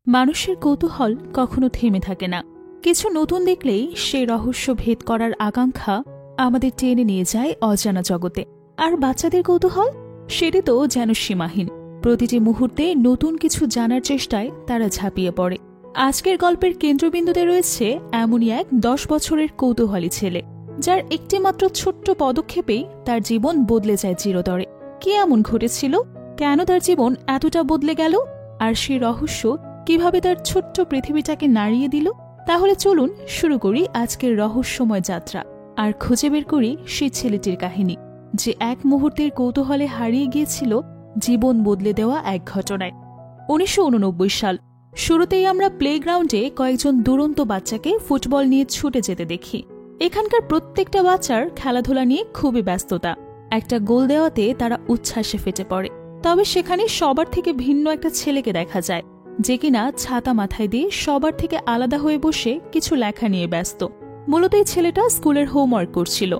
মানুষের কৌতূহল কখনো থেমে থাকে না। কিছু নতুন দেখলেই সেই রহস্য ভেদ করার আকাঙ্ক্ষা আমাদের টেনে নিয়ে যায় অজানা জগতে। আর বাচ্চাদের কৌতূহল, সেটি তো যেন সীমাহীন। প্রতিটি মুহূর্তে নতুন কিছু জানার চেষ্টায় তারা ঝাঁপিয়ে পড়ে। আজকের গল্পের কেন্দ্রবিন্দুতে রয়েছে এমনই এক 10 বছরের কৌতূহলী ছেলে, যার একটিমাত্র ছোট্ট পদক্ষেপেই তার জীবন বদলে যায় চিরতরে। কি এমন ঘটেছিল? কেন তার জীবন এতটা বদলে গেল? আর সেই রহস্য কিভাবে তার ছোট্ট পৃথিবীটাকে নাড়িয়ে দিল? তাহলে চলুন শুরু করি আজকের রহস্যময় যাত্রা আর খুঁজে বের করি সেই ছেলেটির কাহিনী, যে এক মুহূর্তের কৌতূহলে হারিয়ে গিয়েছিল জীবন বদলে দেওয়া এক ঘটনায়। 1989 সাল। শুরুতেই আমরা প্লেগ্রাউন্ডে কয়েকজন দুরন্ত বাচ্চাকে ফুটবল নিয়ে ছুটে যেতে দেখি। এখানকার প্রত্যেকটা বাচ্চার খেলাধুলা নিয়ে খুবই ব্যস্ততা। একটা গোল দেওয়াতে তারা উচ্ছ্বাসে ফেটে পড়ে। তবে সেখানে সবার থেকে ভিন্ন একটা ছেলেকে দেখা যায়, যে কিনা ছাতা মাথায় দিয়ে সবার থেকে আলাদা হয়ে বসে কিছু লেখা নিয়ে ব্যস্ত। মূলত এই ছেলেটা স্কুলের হোমওয়ার্ক করছিল।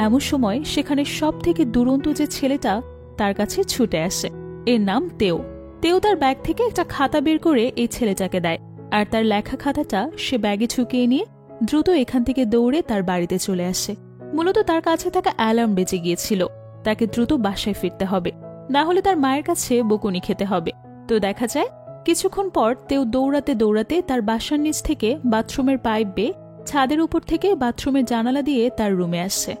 এমন সময় সেখানে সব থেকে দুরন্ত যে ছেলেটা তার কাছে ছুটে আসে, এর নাম তেও। তেও তার ব্যাগ থেকে একটা খাতা বের করে এই ছেলেটাকে দেয়, আর তার লেখা খাতাটা সে ব্যাগে ঝুঁকিয়ে নিয়ে দ্রুত এখান থেকে দৌড়ে তার বাড়িতে চলে আসে। মূলত তার কাছে থাকা অ্যালার্ম বেজে গিয়েছিল, তাকে দ্রুত বাসায় ফিরতে হবে, না হলে তার মায়ের কাছে বকুনি খেতে হবে। তো দেখা যায় কিছুক্ষণ পর তেও দৌড়াতে দৌড়াতে তার বাসার নিচ থেকে বাথরুমের পাইপ বেয়ে ছাদের উপর থেকে বাথরুমের জানালা দিয়ে তার রুমে আসছে।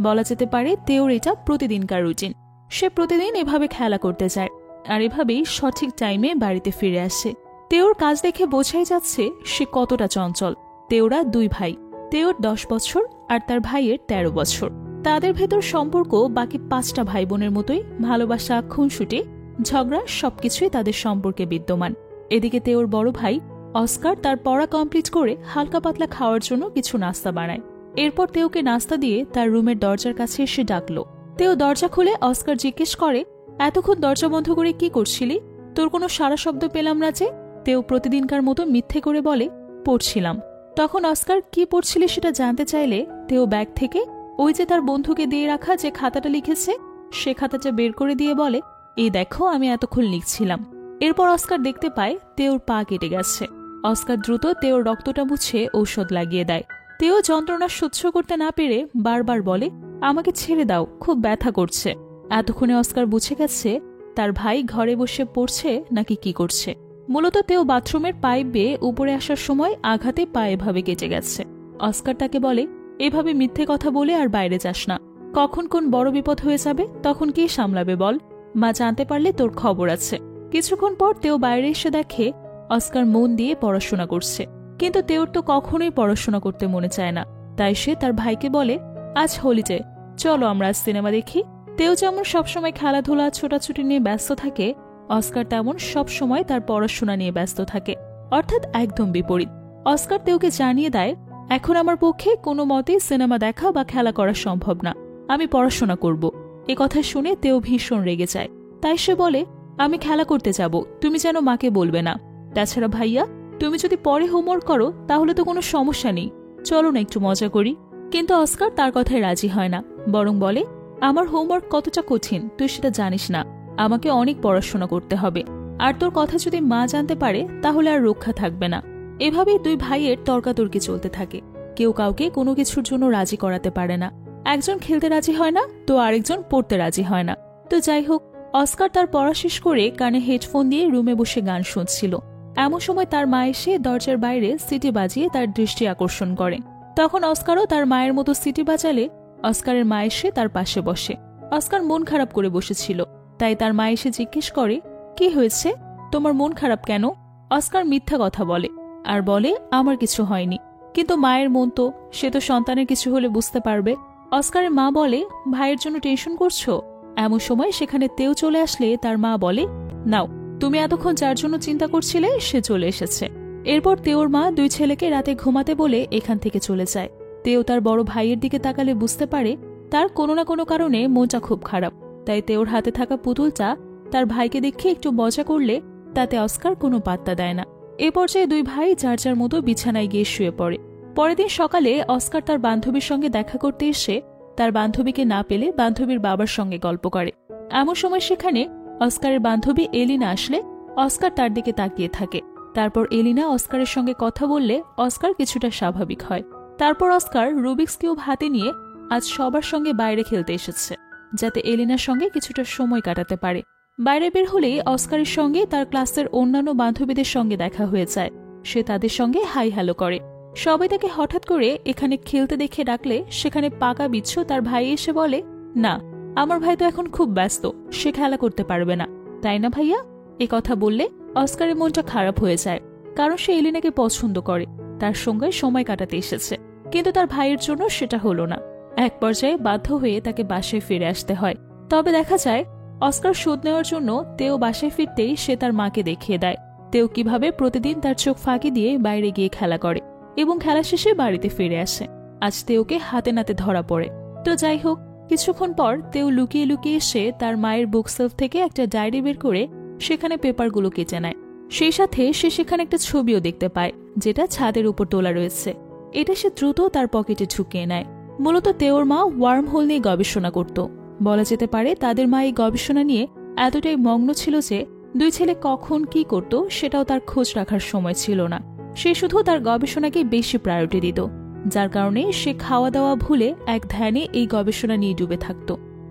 বলা যেতে পারে তেওর এটা প্রতিদিনকার রুটিন। সে প্রতিদিন এভাবে খেলা করতে যায়, আর এভাবেই সঠিক টাইমে বাড়িতে ফিরে আসে। তেওর কাজ দেখে বোঝাই যাচ্ছে সে কতটা চঞ্চল। তেওরা 2 ভাই, তেওর 10 বছর আর তার ভাইয়ের 13 বছর। তাদের ভেতর সম্পর্ক বাকি 5টা ভাই বোনের মতোই, ভালোবাসা, খুনসুটি, ঝগড়া সবকিছুই তাদের সম্পর্কে বিদ্যমান। এদিকে তেওর বড় ভাই অস্কার তার পড়া কমপ্লিট করে হালকা পাতলা খাওয়ার জন্য কিছু নাস্তা বানায়। এরপর তেওকে নাস্তা দিয়ে তার রুমের দরজার কাছে এসে ডাকলো। তেও দরজা খুলে অস্কার জিজ্ঞেস করে, এতক্ষণ দরজা বন্ধ করে কি করছিলি? তোর কোনো সারা শব্দ পেলাম না যে। তেও প্রতিদিনকার মতো মিথ্যে করে বলে, পড়ছিলাম। তখন অস্কার কি পড়ছিলি সেটা জানতে চাইলে তেও ব্যাগ থেকে ওই যে তার বন্ধুকে দিয়ে রাখা যে খাতাটা লিখেছে সে খাতাটা বের করে দিয়ে বলে, এই দেখো আমি এতক্ষণ লিখছিলাম। এরপর অস্কার দেখতে পায় তেওর পা কেটে গেছে। অস্কার দ্রুত তেওর রক্তটা মুছে ঔষধ লাগিয়ে দেয়। তেও যন্ত্রণা সহ্য করতে না পেরে বারবার বলে, আমাকে ছেড়ে দাও, খুব ব্যথা করছে। এতক্ষণে অস্কার বুঝে গেছে তার ভাই ঘরে বসে পড়ছে নাকি কি করছে। মূলত তেও বাথরুমের পাইপ বেয়ে উপরে আসার সময় আঘাতে পা এভাবে কেটে গেছে। অস্কার তাকে বলে, এভাবে মিথ্যে কথা বলে আর বাইরে যাস না, কখন কোন বড় বিপদ হয়ে যাবে তখন কে সামলাবে বল? মা জানতে পারলে তোর খবর আছে। কিছুক্ষণ পর তেও বাইরে এসে দেখে অস্কার মন দিয়ে পড়াশোনা করছে, কিন্তু তেওর তো কখনোই পড়াশোনা করতে মনে চায় না। তাই সে তার ভাইকে বলে, আজ হোলিডে, চলো আমরা আজ সিনেমা দেখি। তেও যেমন সবসময় খেলাধুলা ছোটাছুটি নিয়ে ব্যস্ত থাকে, অস্কার তেমন সবসময় তার পড়াশোনা নিয়ে ব্যস্ত থাকে, অর্থাৎ একদম বিপরীত। অস্কার তেওকে জানিয়ে দেয়, এখন আমার পক্ষে কোনো মতেই সিনেমা দেখা বা খেলা করা সম্ভব না, আমি পড়াশোনা করব। এ কথা শুনে তেও ভীষণ রেগে যায়। তাই সে বলে, আমি খেলা করতে যাব, তুমি যেন মাকে বলবে না। তাছাড়া ভাইয়া, তুমি যদি পরে হোমওয়ার্ক করো তাহলে তো কোনো সমস্যা নেই, চলো না একটু মজা করি। কিন্তু অস্কার তার কথায় রাজি হয় না, বরং বলে, আমার হোমওয়ার্ক কতটা কঠিন তুই সেটা জানিস না, আমাকে অনেক পড়াশোনা করতে হবে, আর তোর কথা যদি মা জানতে পারে তাহলে আর রক্ষা থাকবে না। এভাবেই 2 ভাইয়ের তর্কাতর্কি চলতে থাকে। কেউ কাউকে কোনো কিছুর জন্য রাজি করাতে পারে না। একজন খেলতে রাজি হয় না তো আরেকজন পড়তে রাজি হয় না। তো যাই হোক, অস্কার তার পড়া শেষ করে কানে হেডফোন দিয়ে রুমে বসে গান শুনছিল। এমন সময় তার মা এসে দরজার বাইরে সিটি বাজিয়ে তার দৃষ্টি আকর্ষণ করে। তখন অস্কারও তার মায়ের মতো সিটি বাজালে অস্কারের মা এসে তার পাশে বসে। অস্কার মন খারাপ করে বসেছিল, তাই তার মা এসে জিজ্ঞেস করে, কি হয়েছে, তোমার মন খারাপ কেন? অস্কার মিথ্যা কথা বলে আর বলে, আমার কিছু হয়নি। কিন্তু মায়ের মন তো, সে তো সন্তানের কিছু হলে বুঝতে পারবে। অস্কারের মা বলে, ভাইয়ের জন্য টেনশন করছো? এমন সময় সেখানে তেও চলে আসলে তার মা বলে, নাও, তুমি এতক্ষণ যার জন্য চিন্তা করছিলে সে চলে এসেছে। এরপর তেওর মা 2 ছেলেকে রাতে ঘুমাতে বলে এখান থেকে চলে যায়। তেও তার বড় ভাইয়ের দিকে তাকালে বুঝতে পারে তার কোনো না কোনো কারণে মনটা খুব খারাপ। তাই তেওর হাতে থাকা পুতুলটা তার ভাইকে দেখে একটু মজা করলে তাতে অস্কার কোনো পাত্তা দেয় না। এ পর্যায়ে 2 ভাই যার যার মতো বিছানায় গিয়ে শুয়ে পড়ে। পরের দিন সকালে অস্কার তার বান্ধবীর সঙ্গে দেখা করতে এসে তার বান্ধবীকে না পেলে বান্ধবীর বাবার সঙ্গে গল্প করে। এমন সময় সেখানে অস্কারের বান্ধবী এলিনা আসলে অস্কার তার দিকে তাকিয়ে থাকে। তারপর এলিনা অস্কারের সঙ্গে কথা বললে অস্কার কিছুটা স্বাভাবিক হয়। তারপর অস্কার রুবিক্স কিউব হাতে নিয়ে আজ সবার সঙ্গে বাইরে খেলতে এসেছে, যাতে এলিনার সঙ্গে কিছুটা সময় কাটাতে পারে। বাইরে বের হলেই অস্কারের সঙ্গে তার ক্লাসের অন্যান্য বান্ধবীদের সঙ্গে দেখা হয়ে যায়। সে তাদের সঙ্গে হাই হ্যালো করে। সবাই তাকে হঠাৎ করে এখানে খেলতে দেখে ডাকলে সেখানে পাকা বিচ্ছু তার ভাই এসে বলে, না, আমার ভাই তো এখন খুব ব্যস্ত, সে খেলা করতে পারবে না, তাই না ভাইয়া? এ কথা বললে অস্কারের মনটা খারাপ হয়ে যায়, কারণ সে এলিনাকে পছন্দ করে, তার সঙ্গে সময় কাটাতে এসেছে। কিন্তু তার ভাইয়ের জন্য সেটা হলো না। এক পর্যায়ে বাধ্য হয়ে তাকে বাসায় ফিরে আসতে হয়। তবে দেখা যায় অস্কার শোধ নেওয়ার জন্য তেও বাসায় ফিরতেই সে তার মাকে দেখিয়ে দেয় তেও কিভাবে প্রতিদিন তার চোখ ফাঁকি দিয়ে বাইরে গিয়ে খেলা করে এবং খেলা শেষে বাড়িতে ফিরে আসে। আজ তেওকে হাতে নাতে ধরা পড়ে। তো যাই হোক, কিছুক্ষণ পর তেও লুকিয়ে লুকিয়ে এসে তার মায়ের বুকসেলফ থেকে একটা ডায়েরি বের করে সেখানে পেপারগুলো কেটে নেয়। সেই সাথে সে সেখানে একটা ছবিও দেখতে পায়, যেটা ছাদের উপর তোলা রয়েছে। এটা সে দ্রুত তার পকেটে ঢুকিয়ে নেয়। মূলত তেওর মা ওয়ার্ম হোল নিয়ে গবেষণা করত। বলা যেতে পারে তাদের মা এই গবেষণা নিয়ে এতটাই মগ্ন ছিল যে দুই ছেলে কখন কি করত সেটাও তার খোঁজ রাখার সময় ছিল না। সে শুধু তার গবেষণাকে বেশি প্রায়োরিটি দিত, যার কারণে সে খাওয়া দাওয়া ভুলে এক ধ্যানে এই গবেষণা নিয়ে ডুবে থাকত।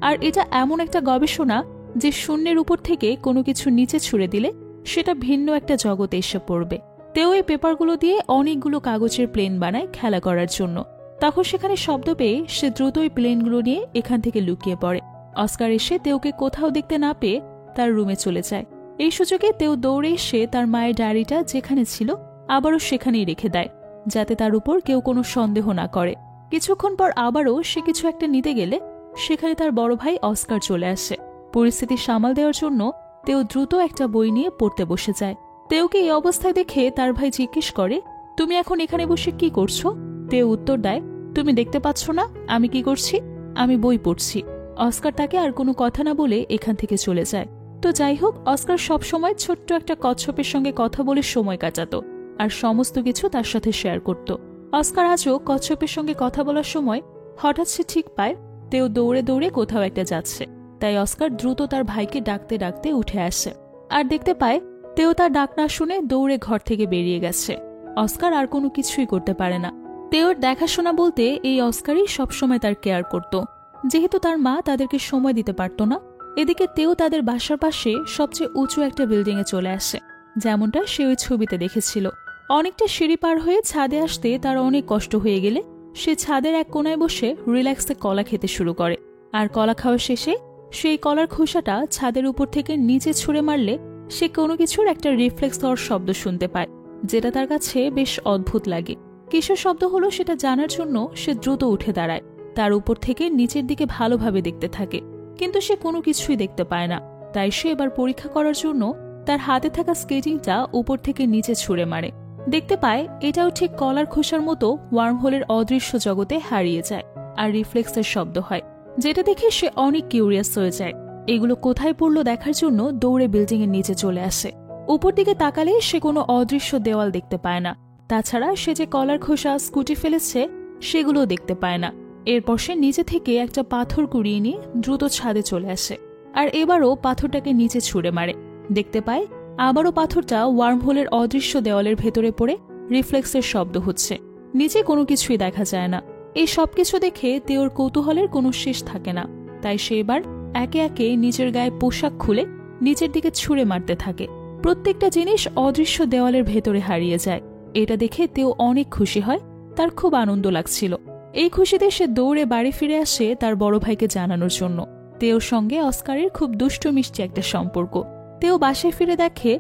আর এটা এমন একটা গবেষণা যে শূন্যের উপর থেকে কোনো কিছু নিচে ছুড়ে দিলে সেটা ভিন্ন একটা জগতে এসে পড়বে। তেও এই পেপারগুলো দিয়ে অনেকগুলো কাগজের প্লেন বানায় খেলা করার জন্য। তখন সেখানে শব্দ পেয়ে সে দ্রুত ওই প্লেনগুলো নিয়ে এখান থেকে লুকিয়ে পড়ে। অস্কার এসে তেওকে কোথাও দেখতে না পেয়ে তার রুমে চলে যায়। এই সুযোগে তেও দৌড়ে এসে তার মায়ের ডায়েরিটা যেখানে ছিল আবারও সেখানেই রেখে দেয়, যাতে তার উপর কেউ কোনো সন্দেহ না করে। কিছুক্ষণ পর আবারও সে কিছু একটা নিতে গেলে সেখানে তার বড় ভাই অস্কার চলে আসে। পরিস্থিতি সামাল দেওয়ার জন্য তেও দ্রুত একটা বই নিয়ে পড়তে বসে যায়। তেওকে এই অবস্থায় দেখে তার ভাই জিজ্ঞেস করে, তুমি এখন এখানে বসে কি করছো? তেও উত্তর দেয়, তুমি দেখতে পাচ্ছ না আমি কি করছি? আমি বই পড়ছি। অস্কার তাকে আর কোনো কথা না বলে এখান থেকে চলে যায়। তো যাই হোক, অস্কার সবসময় ছোট্ট একটা কচ্ছপের সঙ্গে কথা বলে সময় কাটাত আর সমস্ত কিছু তার সাথে শেয়ার করত। অস্কার আজও কচ্ছপের সঙ্গে কথা বলার সময় হঠাৎ সে ঠিক পায় তেও দৌড়ে দৌড়ে কোথাও একটা যাচ্ছে। তাই অস্কার দ্রুত তার ভাইকে ডাকতে ডাকতে উঠে আসে আর দেখতে পায় তেও তার ডাক না শুনে দৌড়ে ঘর থেকে বেরিয়ে গেছে। অস্কার আর কোনো কিছুই করতে পারে না। তেওর দেখাশোনা বলতে এই অস্কারই সবসময় তার কেয়ার করত, যেহেতু তার মা তাদেরকে সময় দিতে পারত না। এদিকে তেও তাদের বাসার পাশে সবচেয়ে উঁচু একটা বিল্ডিংয়ে চলে আসে, যেমনটা সে ওই ছবিতে দেখেছিল। অনেকটা সিঁড়ি পার হয়ে ছাদে আসতে তার অনেক কষ্ট হয়ে গেলে সে ছাদের এক কোনায় বসে রিল্যাক্সে কলা খেতে শুরু করে। আর কলা খাওয়া শেষে সেই কলার খোসাটা ছাদের উপর থেকে নিচে ছুঁড়ে মারলে সে কোনো কিছুর একটা রিফ্লেক্স হওয়ার শব্দ শুনতে পায়, যেটা তার কাছে বেশ অদ্ভুত লাগে। কিসের শব্দ হলো সেটা জানার জন্য সে দ্রুত উঠে দাঁড়ায়। তার উপর থেকে নিচের দিকে ভালোভাবে দেখতে থাকে, কিন্তু সে কোনো কিছুই দেখতে পায় না। তাই সে এবার পরীক্ষা করার জন্য তার হাতে থাকা স্কেটিংটা উপর থেকে নিচে ছুঁড়ে মারে। দেখতে পায় এটাও ঠিক কলার খোসার মতো ওয়ার্মহোলের অদৃশ্য জগতে হারিয়ে যায় আর রিফ্লেক্সের শব্দ হয়, যেটা দেখে সে অনেক কিউরিয়াস হয়ে যায়। এগুলো কোথায় পড়লো দেখার জন্য দৌড়ে বিল্ডিং এর নিচে চলে আসে। উপর দিকে তাকালে সে কোনো অদৃশ্য দেওয়াল দেখতে পায় না। তাছাড়া সে যে কলার খোসা স্কুটি ফেলেছে সেগুলোও দেখতে পায় না। এরপর সে নিচে থেকে একটা পাথর কুড়িয়ে নিয়ে দ্রুত ছাদে চলে আসে আর এবারও পাথরটাকে নিচে ছুঁড়ে মারে। দেখতে পায় আবারও পাথরটা ওয়ার্মহোলের অদৃশ্য দেওয়ালের ভেতরে পড়ে রিফ্লেক্সের শব্দ হচ্ছে। নিচে কোনো কিছুই দেখা যায় না। এই সবকিছু দেখে তেওর কৌতূহলের কোনো শেষ থাকে না। তাই সে এবার একে একে নিজের গায়ে পোশাক খুলে নিচের দিকে ছুঁড়ে মারতে থাকে। প্রত্যেকটা জিনিস অদৃশ্য দেওয়ালের ভেতরে হারিয়ে যায়। এটা দেখে তেও অনেক খুশি হয়, তার খুব আনন্দ লাগছিল। এই খুশিতে সে দৌড়ে বাড়ি ফিরে আসে তার বড় ভাইকে জানানোর জন্য। তেওর সঙ্গে অস্কারের খুব দুষ্ট মিষ্টি একটা সম্পর্ক। তেও বাসায় ফিরে দেখে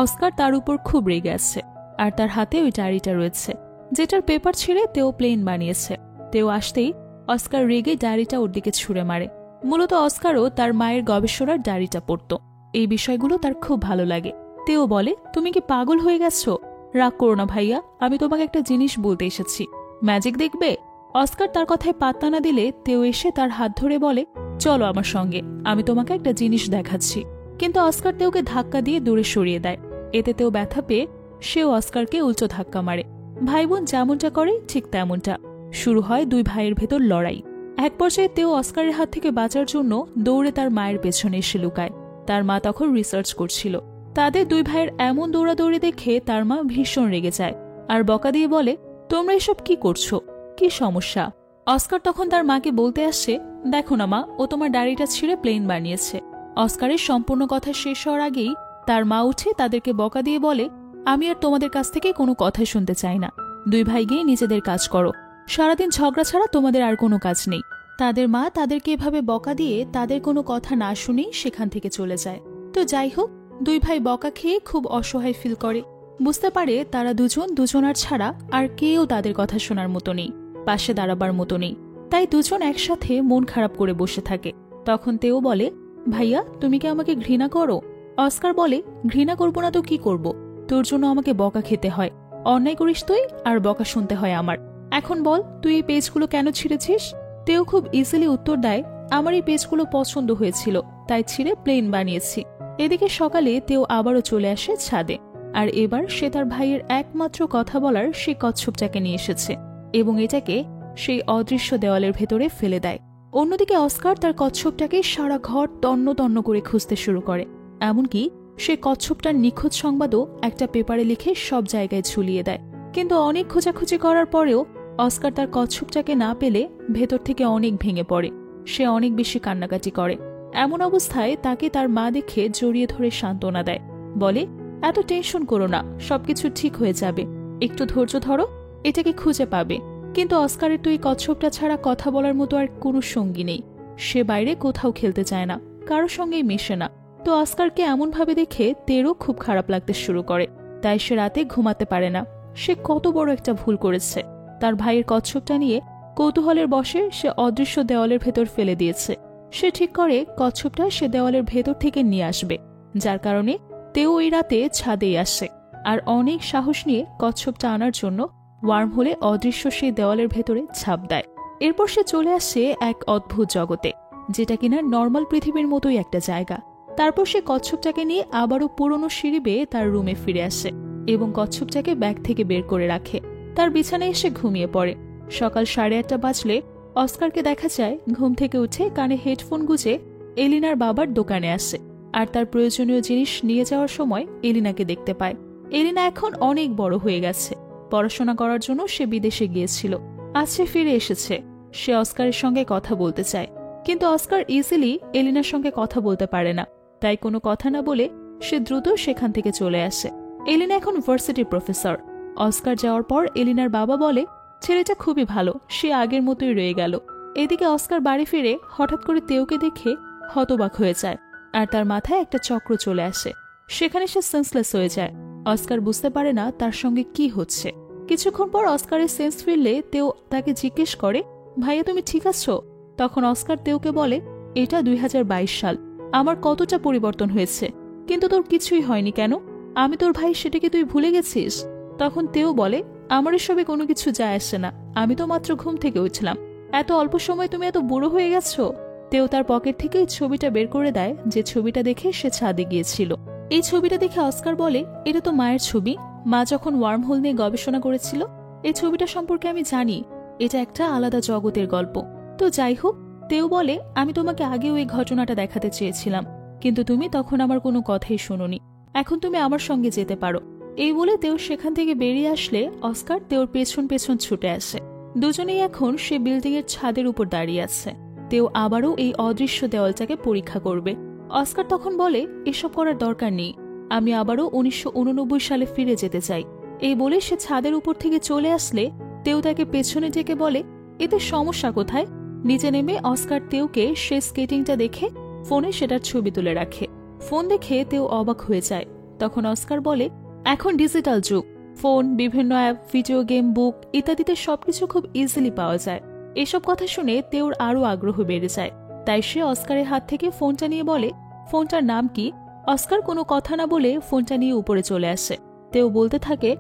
অস্কার তার উপর খুব রেগে আছে আর তার হাতে ওই ডায়েরিটা রয়েছে, যেটার পেপার ছিঁড়ে তেও প্লেন বানিয়েছে। তেও আসতেই অস্কার রেগে ডায়েরিটা ওর দিকে ছুঁড়ে মারে। মূলত অস্কারও তার মায়ের গবেষণার ডায়েরিটা পড়ত। এই বিষয়গুলো তার খুব ভালো লাগে। তেও বলে, তুমি কি পাগল হয়ে গেছো? রাগ করো না ভাইয়া, আমি তোমাকে একটা জিনিস বলতে এসেছি। ম্যাজিক দেখবে? অস্কার তার কথায় পাত্তা না দিলে তেও এসে তার হাত ধরে বলে, চলো আমার সঙ্গে, আমি তোমাকে একটা জিনিস দেখাচ্ছি। কিন্তু অস্কার তেওকে ধাক্কা দিয়ে দূরে সরিয়ে দেয়। এতে তেও ব্যথা পেয়ে সেও অস্কারকে উল্টো ধাক্কা মারে। ভাই বোন যেমনটা করে ঠিক তেমনটা শুরু হয় দুই ভাইয়ের ভেতর লড়াই। এক পর্যায়ে তেও অস্কারের হাত থেকে বাঁচার জন্য দৌড়ে তার মায়ের পেছনে এসে লুকায়। তার মা তখন রিসার্চ করছিল, তাদের দুই ভাইয়ের এমন দৌড়াদৌড়ি দেখে তার মা ভীষণ রেগে যায় আর বকা দিয়ে বলে, তোমরা এসব কি করছো, কি সমস্যা? অস্কার তখন তার মাকে বলতে আসে, দেখো না মা, ও তোমার দাড়িটা ছিঁড়ে প্লেন বানিয়েছে। অস্কারের সম্পূর্ণ কথা শেষ হওয়ার আগেই তার মা উঠে তাদেরকে বকা দিয়ে বলে, আমি আর তোমাদের কাছ থেকে কোনো কথাই শুনতে চাই না। দুই ভাই গিয়ে নিজেদের কাজ করো, সারাদিন ঝগড়া ছাড়া তোমাদের আর কোনো কাজ নেই। তাদের মা তাদেরকে এভাবে বকা দিয়ে তাদের কোনো কথা না শুনেই সেখান থেকে চলে যায়। তো যাই হোক, দুই ভাই বকা খেয়ে খুব অসহায় ফিল করে, বুঝতে পারে তারা দুজনার ছাড়া আর কেউ তাদের কথা শোনার মতো নেই, পাশে দাঁড়াবার মতো নেই। তাই দুজন একসাথে মন খারাপ করে বসে থাকে। তখন তেও বলে, ভাইয়া তুমি কি আমাকে ঘৃণা করো? অস্কার বলে, ঘৃণা করবো না তো কি করব, তোর জন্য আমাকে বকা খেতে হয়, অন্যায় করিস তুই আর বকা শুনতে হয় আমার। এখন বল, তুই এই পেজগুলো কেন ছিঁড়েছিস? তেও খুব ইজিলি উত্তর দেয়, আমার এই পেজগুলো পছন্দ হয়েছিল তাই ছিঁড়ে প্লেন বানিয়েছি। এদিকে সকালে তেও আবারও চলে আসে ছাদে, আর এবার সে তার ভাইয়ের একমাত্র কথা বলার সেই কচ্ছপটাকে নিয়ে এসেছে এবং এটাকে সেই অদৃশ্য দেওয়ালের ভেতরে ফেলে দেয়। অন্যদিকে অস্কার তার কচ্ছপটাকে সারা ঘর তন্ন তন্ন করে খুঁজতে শুরু করে, এমনকি সে কচ্ছপটার নিখোঁজ সংবাদও একটা পেপারে লিখে সব জায়গায় ঝুলিয়ে দেয়। কিন্তু অনেক খোঁজাখুঁজি করার পরেও অস্কার তার কচ্ছপটাকে না পেলে ভেতর থেকে অনেক ভেঙে পড়ে, সে অনেক বেশি কান্নাকাটি করে। এমন অবস্থায় তাকে তার মা দেখে জড়িয়ে ধরে সান্ত্বনা দেয়, বলে, এত টেনশন করো না, সবকিছু ঠিক হয়ে যাবে, একটু ধৈর্য ধরো, এটাকে খুঁজে পাবে। কিন্তু অস্কারের তো এই কচ্ছপটা ছাড়া কথা বলার মতো আর কোনো সঙ্গী নেই, সে বাইরে কোথাও খেলতে চায় না, কারোর সঙ্গেই মেশে না। তো অস্কারকে এমন ভাবে দেখে তেরও খুব খারাপ লাগতে শুরু করে, তাই সে রাতে ঘুমাতে পারে না। সে কত বড় একটা ভুল করেছে, তার ভাইয়ের কচ্ছপটা নিয়ে কৌতূহলের বশে সে অদৃশ্য দেওয়ালের ভেতর ফেলে দিয়েছে। সে ঠিক করে কচ্ছপটা সে দেওয়ালের ভেতর থেকে নিয়ে আসবে, যার কারণে তেও ওই রাতে ছাদেই আসে আর অনেক সাহস নিয়ে কচ্ছপটা আনার জন্য ওয়ার্ম হোলে অদৃশ্য সেই দেওয়ালের ভেতরে ছাপ দেয়। এরপর সে চলে আসে এক অদ্ভুত জগতে, যেটা কিনা নর্মাল পৃথিবীর মতোই একটা জায়গা। তারপর সে কচ্ছপটাকে নিয়ে আবারও পুরনো সিঁড়ি বেয়ে তার রুমে ফিরে আসে এবং কচ্ছপটাকে ব্যাগ থেকে বের করে রাখে। তার বিছানায় এসে ঘুমিয়ে পড়ে। সকাল 8:30 বাজলে অস্কারকে দেখা যায় ঘুম থেকে উঠে কানে হেডফোন গুঁজে এলিনার বাবার দোকানে আসে, আর তার প্রয়োজনীয় জিনিস নিয়ে যাওয়ার সময় এলিনাকে দেখতে পায়। এলিনা এখন অনেক বড় হয়ে গেছে, পড়াশোনা করার জন্য সে বিদেশে গিয়েছিল, আজ সে ফিরে এসেছে। সে অস্কারের সঙ্গে কথা বলতে চায়, কিন্তু অস্কার ইজিলি এলিনার সঙ্গে কথা বলতে পারে না, তাই কোনো কথা না বলে সে দ্রুত সেখান থেকে চলে আসে। এলিনা এখন ভার্সিটির প্রফেসর। অস্কার যাওয়ার পর এলিনার বাবা বলে, ছেলেটা খুবই ভালো, সে আগের মতোই রয়ে গেল। এদিকে অস্কার বাড়ি ফিরে হঠাৎ করে তেওকে দেখে হতবাক হয়ে যায়, আর তার মাথায় একটা চক্র চলে আসে। সেখানে সে সেন্সলেস হয়ে যায়। অস্কার বুঝতে পারে না তার সঙ্গে কি হচ্ছে। কিছুক্ষণ পর অস্কারের সেন্স ফিরলে তেও তাকে জিজ্ঞেস করে, ভাইয়া তুমি ঠিক আছো? তখন অস্কার তেওকে বলে, এটা 2022 সাল, আমার কতটা পরিবর্তন হয়েছে, কিন্তু তোর কিছুই হয়নি কেন? আমি তোর ভাই, সেটাকে তুই ভুলে গেছিস? তখন তেও বলে, আমার এসবে কোনো কিছু যায় আসে না, আমি তো মাত্র ঘুম থেকে উঠলাম, এত অল্প সময় তুমি এত বুড়ো হয়ে গেছো। তেও তার পকেট থেকে এই ছবিটা বের করে দেয়, যে ছবিটা দেখে সে ছাদে গিয়েছিল। এই ছবিটা দেখে অস্কার বলে, এটা তো মায়ের ছবি, মা যখন ওয়ার্ম হোল নিয়ে গবেষণা করেছিল। এই ছবিটা সম্পর্কে আমি জানি, এটা একটা আলাদা জগতের গল্প। তো যাই হোক, তেও বলে, আমি তোমাকে আগেও এই ঘটনাটা দেখাতে চেয়েছিলাম, কিন্তু তুমি তখন আমার কোনো কথাই শোনোনি, এখন তুমি আমার সঙ্গে যেতে পারো। এই বলে তেও সেখান থেকে বেরিয়ে আসলে অস্কার তেওর পেছন পেছন ছুটে আসে। দুজনেই এখন সে বিল্ডিং এর ছাদের উপর দাঁড়িয়ে আছে। তেও আবারও এই অদৃশ্য দেওয়ালটাকে পরীক্ষা করবে। অস্কার তখন বলে, এসব করার দরকার নেই, আমি আবারও 1989 সালে ফিরে যেতে চাই। এই বলে সে ছাদের উপর থেকে চলে আসলে তেও তাকে পেছনে ডেকে বলে, এতে সমস্যা কোথায়? নিচে নেমে অস্কার তেওকে সে স্কেটিংটা দেখে ফোনে সেটার ছবি তুলে রাখে। ফোন দেখে তেও অবাক হয়ে যায়। তখন অস্কার বলে, এখন ডিজিটাল যুগ, ফোন, বিভিন্ন অ্যাপ, ভিডিও গেম, বুক ইত্যাদিতে সবকিছু খুব ইজিলি পাওয়া যায়। এসব কথা শুনে তেওর আরও আগ্রহ বেড়ে যায়। তাই সে অস্কারের হাত থেকে ফোনটা নিয়ে বলে, ফোনটার নাম কি? অস্কার কোনো কথা না বলে ফোনটা নিয়ে উপরে চলে আসে। তেও বলতে থাকে,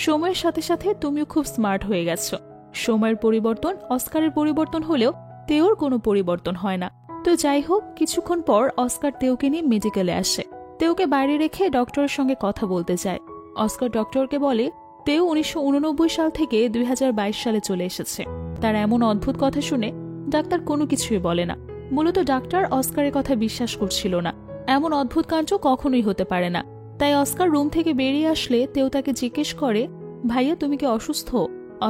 সময়ের সাথে সাথে তুমিও খুব স্মার্ট হয়ে গেছো। সময়ের পরিবর্তন, অস্কারের পরিবর্তন হলেও তেওর কোনো পরিবর্তন হয় না। তো যাই হোক, কিছুক্ষণ পর অস্কার তেওকে নিয়ে মেডিকেলে আসে। তেওকে বাইরে রেখে ডক্টরের সঙ্গে কথা বলতে যায়। অস্কার ডক্টরকে বলে, তেও 1989 সাল থেকে 2022 সালে চলে এসেছে। তার এমন অদ্ভুত কথা শুনে ডাক্তার কোনো কিছুই বলে না। মূলত ডাক্তার অস্কারের কথা বিশ্বাস করছিল না, এমন অদ্ভুত কাণ্ড কখনোই হতে পারে না। তাই অস্কার রুম থেকে বেরিয়ে আসলে তেও তাকে জিজ্ঞেস করে, ভাইয়া তুমি কি অসুস্থ?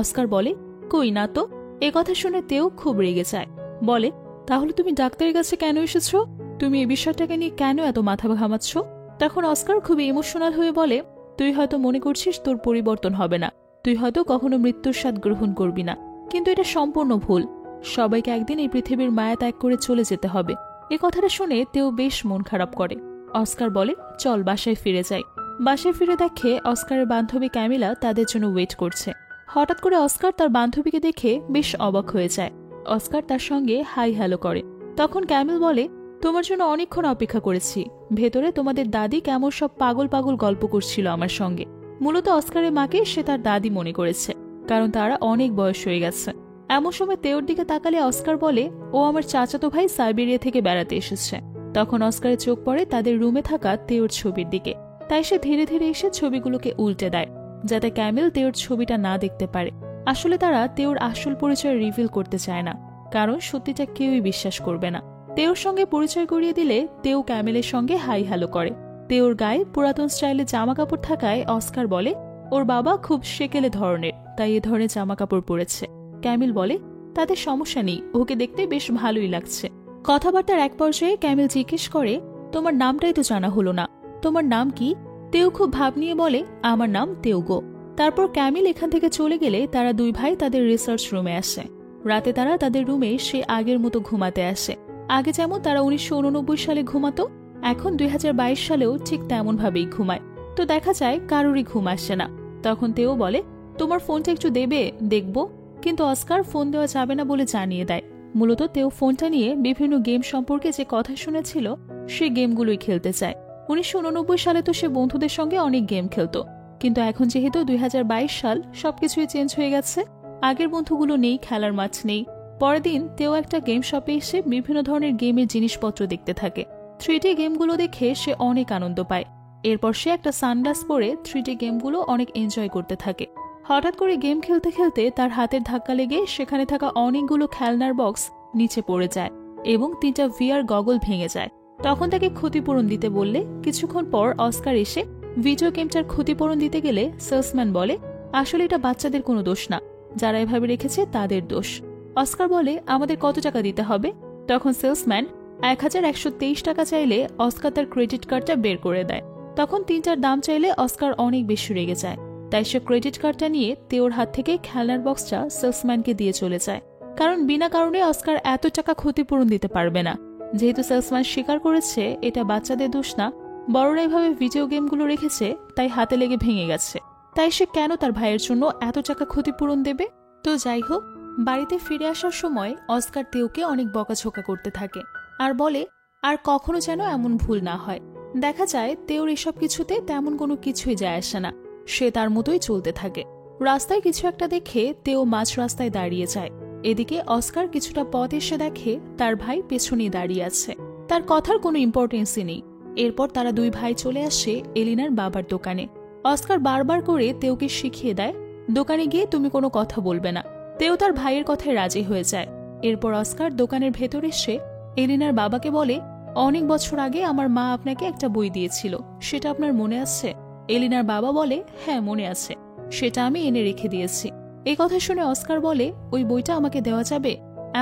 অস্কার বলে, কই না তো। এ কথা শুনে তেও খুব রেগে যায়, বলে, তাহলে তুমি ডাক্তারের কাছে কেন এসেছ? তুমি এই বিষয়টাকে নিয়ে কেন এত মাথা ঘামাচ্ছ? তখন অস্কার খুবই ইমোশনাল হয়ে বলে, তুই হয়তো মনে করছিস তোর পরিবর্তন হবে না, তুই হয়তো কখনো মৃত্যুর স্বাদ গ্রহণ করবি না, কিন্তু এটা সম্পূর্ণ ভুল। সবাইকে একদিন এই পৃথিবীর মায়া ত্যাগ করে চলে যেতে হবে। এ কথাটা শুনে তেও বেশ মন খারাপ করে। অস্কার বলে, চল বাসায় ফিরে যাই। বাসায় ফিরে দেখে অস্কারের বান্ধবী ক্যামিলা তাদের জন্য ওয়েট করছে। হঠাৎ করে অস্কার তার বান্ধবীকে দেখে বেশ অবাক হয়ে যায়। অস্কার তার সঙ্গে হাই হ্যালো করে। তখন ক্যামিল বলে, তোমার জন্য অনেকক্ষণ অপেক্ষা করেছি। ভেতরে তোমাদের দাদি কেমন সব পাগল পাগল গল্প করছিল আমার সঙ্গে। মূলত অস্কারের মাকে সে তার দাদি মনে করেছে, কারণ তারা অনেক বয়স হয়ে গেছে। এমন সময় তেওর দিকে তাকালে অস্কার বলে, ও আমার চাচাতো ভাই সাইবেরিয়া থেকে বেড়াতে এসেছে। তখন অস্কারের চোখ পড়ে তাদের রুমে থাকা তেওর ছবির দিকে, তাই সে ধীরে ধীরে এসে ছবিগুলোকে উল্টে দেয়, যাতে ক্যামিল তেওর ছবিটা না দেখতে পারে। আসলে তারা তেওর আসল পরিচয় রিভিল করতে চায় না, কারণ সত্যিটা কেউই বিশ্বাস করবে না। তেওর সঙ্গে পরিচয় করিয়ে দিলে তেও ক্যামিলের সঙ্গে হাই হ্যালো করে। তেওর গায়ে পুরাতন স্টাইলে জামা কাপড় থাকায় অস্কার বলে, ওর বাবা খুব সেকেলে ধরনের, তাই এ ধরনের জামা কাপড় পরেছে। ক্যামিল বলে, তাদের সমস্যা নেই, ওকে দেখতে বেশ ভালোই লাগছে। কথাবার্তার এক পর্যায়ে ক্যামিল জিজ্ঞেস করে, তোমার নামটাই তো জানা হলো না, তোমার নাম কি? তেও খুব ভাব নিয়ে বলে, আমার নাম তেওগো। তারপর ক্যামিল এখান থেকে চলে গেলে তারা দুই ভাই তাদের রিসার্চ রুমে আসে। রাতে তারা তাদের রুমে সে আগের মতো ঘুমাতে আসে। আগে যেমন তারা 1989 সালে ঘুমাতো, এখন 2022 সালেও ঠিক তেমন ভাবেই ঘুমায়। তো দেখা যায় কারোরই ঘুম আসে না। তখন তেও বলে, তোমার ফোনটা একটু দেবে, দেখবো। কিন্তু অস্কার ফোন দেওয়া যাবে না বলে জানিয়ে দেয়। মূলত তেও ফোনটা নিয়ে বিভিন্ন গেম সম্পর্কে যে কথা শুনেছিল সেই গেমগুলোই খেলতে চায়। 1989 সালে তো সে বন্ধুদের সঙ্গে অনেক গেম খেলতো, কিন্তু এখন যেহেতু 2022 সাল, সবকিছুই চেঞ্জ হয়ে গেছে। আগের বন্ধুগুলো নেই, খেলার মাঠ নেই। পরের দিন তেও একটা গেম শপে এসে বিভিন্ন ধরনের গেমের জিনিসপত্র দেখতে থাকে। 3D গেমগুলো দেখে সে অনেক আনন্দ পায়। এরপর সে একটা সানগ্লাস পরে 3D গেমগুলো অনেক এনজয় করতে থাকে। হঠাৎ করে গেম খেলতে খেলতে তার হাতের ধাক্কা লেগে সেখানে থাকা অনেকগুলো খেলনার বক্স নিচে পড়ে যায় এবং 3টা VR গগল ভেঙে যায়। তখন তাকে ক্ষতিপূরণ দিতে বললে কিছুক্ষণ পর অস্কার এসে ভিডিও গেমটার ক্ষতিপূরণ দিতে গেলে সেলসম্যান বলে, আসলে এটা বাচ্চাদের কোনো দোষ না, যারা এভাবে রেখেছে তাদের দোষ। অস্কার বলে, আমাদের কত টাকা দিতে হবে? তখন সেলসম্যান 1123 টাকা চাইলে অস্কার তার ক্রেডিট কার্ডটা বের করে দেয়। তখন 3টার দাম চাইলে অস্কার অনেক বেশি রেগে যায়, তাই সে ক্রেডিট কার্ডটা নিয়ে তেওর হাত থেকে খেলনার বক্সটা সেলসম্যানকে দিয়ে চলে যায়। কারণ বিনা কারণে অস্কার এত টাকা ক্ষতিপূরণ দিতে পারবে না। যেহেতু সেলসম্যান স্বীকার করেছে এটা বাচ্চাদের দোষ না, বড়রা এভাবে ভিডিও গেমগুলো রেখেছে, তাই হাতে লেগে ভেঙে গেছে, তাই সে কেন তার ভাইয়ের জন্য এত টাকা ক্ষতিপূরণ দেবে? তো যাই হোক, বাড়িতে ফিরে আসার সময় অস্কার তেওকে অনেক বকাঝোকা করতে থাকে আর বলে, আর কখনো যেন এমন ভুল না হয়। দেখা যায় তেওর এসব কিছুতে তেমন কোনো কিছুই যায় আসে না, সে তার মতোই চলতে থাকে। রাস্তায় কিছু একটা দেখে তেও মাঝ রাস্তায় দাঁড়িয়ে যায়। এদিকে অস্কার কিছুটা পথ এসে দেখে তার ভাই পেছনেই দাঁড়িয়ে আছে, তার কথার কোনো ইম্পর্টেন্সই নেই। এরপর তারা দুই ভাই চলে আসে এলিনার বাবার দোকানে। অস্কার বারবার করে তেওকে শিখিয়ে দেয়, দোকানে গিয়ে তুমি কোনো কথা বলবে না। তেও তার ভাইয়ের কথায় রাজি হয়ে যায়। এরপর অস্কার দোকানের ভেতর এসে এলিনার বাবাকে বলে, অনেক বছর আগে আমার মা আপনাকে একটা বই দিয়েছিল, সেটা আপনার মনে আছে? এলিনার বাবা বলে, হ্যাঁ মনে আছে, সেটা আমি এনে রেখে দিয়েছি। এই কথা শুনে অস্কার বলে, ওই বইটা আমাকে দেওয়া যাবে?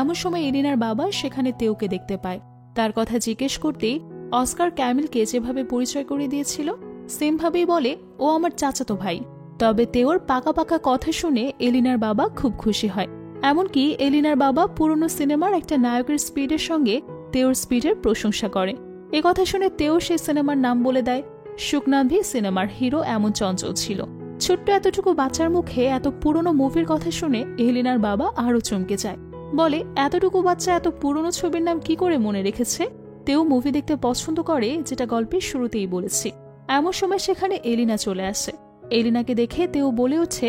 এমন সময় এলিনার বাবা সেখানে তেওকে দেখতে পায়। তার কথা জিজ্ঞেস করতেই অস্কার ক্যামিলকে যেভাবে পরিচয় করে দিয়েছিল সেম ভাবেই বলে, ও আমার চাচাতো ভাই। তবে তেওর পাকা পাকা কথা শুনে এলিনার বাবা খুব খুশি হয়। এমনকি এলিনার বাবা পুরনো সিনেমার একটা নায়কের স্পিডের সঙ্গে তেওর স্পিডের প্রশংসা করে। এ কথা শুনে তেও সেই সিনেমার নাম বলে দেয়। শুকনাভি সিনেমার হিরো এমন চঞ্চল ছিল। ছোট্ট এতটুকু বাচ্চার মুখে এত পুরনো মুভির কথা শুনে এলিনার বাবা আরো চমকে যায়, বলে, এতটুকু বাচ্চা এত পুরনো ছবির নাম কি করে মনে রেখেছে? তেও মুভি দেখতে পছন্দ করে, যেটা গল্পের শুরুতেই বলেছি। এমন সময় সেখানে এলিনা চলে আসে। এলিনাকে দেখে তেও বলে ওঠে,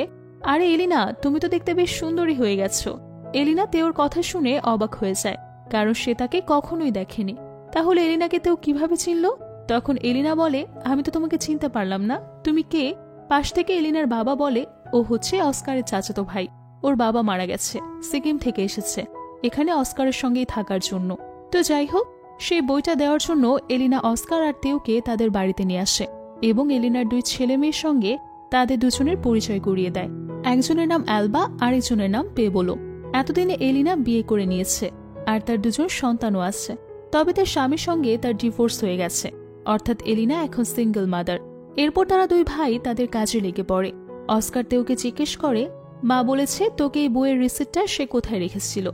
আরে এলিনা, তুমি তো দেখতে বেশ সুন্দরী হয়ে গেছো। এলিনা তেওর কথা শুনে অবাক হয়ে যায়, কারণ সে তাকে কখনোই দেখেনি। তাহলে এলিনাকে তেও কিভাবে চিনল? তখন এলিনা বলে, আমি তো তোমাকে চিনতে পারলাম না, তুমি কে? পাশ থেকে এলিনার বাবা বলে, ও হচ্ছে অস্কারের চাচাতো ভাই, ওর বাবা মারা গেছে, সিকিম থেকে এসেছে এখানে অস্কারের সঙ্গেই থাকার জন্য। তো যাই হোক, সেই বইটা দেওয়ার জন্য এলিনা অস্কার আর তেওকে তাদের বাড়িতে নিয়ে আসে। এবং এলিনার 2 ছেলে মেয়ের সঙ্গে তাদের দুজনের পরিচয় করিয়ে দেয়। একজনের নাম অ্যালবা, আরেকজনের নাম পেবোলো। এতদিনে এলিনা বিয়ে করে নিয়েছে আর তার 2 সন্তানও আছে। তবে তার স্বামীর সঙ্গে তার ডিভোর্স হয়ে গেছে, অর্থাৎ এলিনা এখন সিঙ্গল মাদার। এরপর তারা 2 ভাই তাদের কাজে লেগে পড়ে। অস্কার তেওকে জিজ্ঞেস করে, মা বলেছে তোকে এই বইয়ের রিসিপ্টটা সে কোথায় রেখেছিল।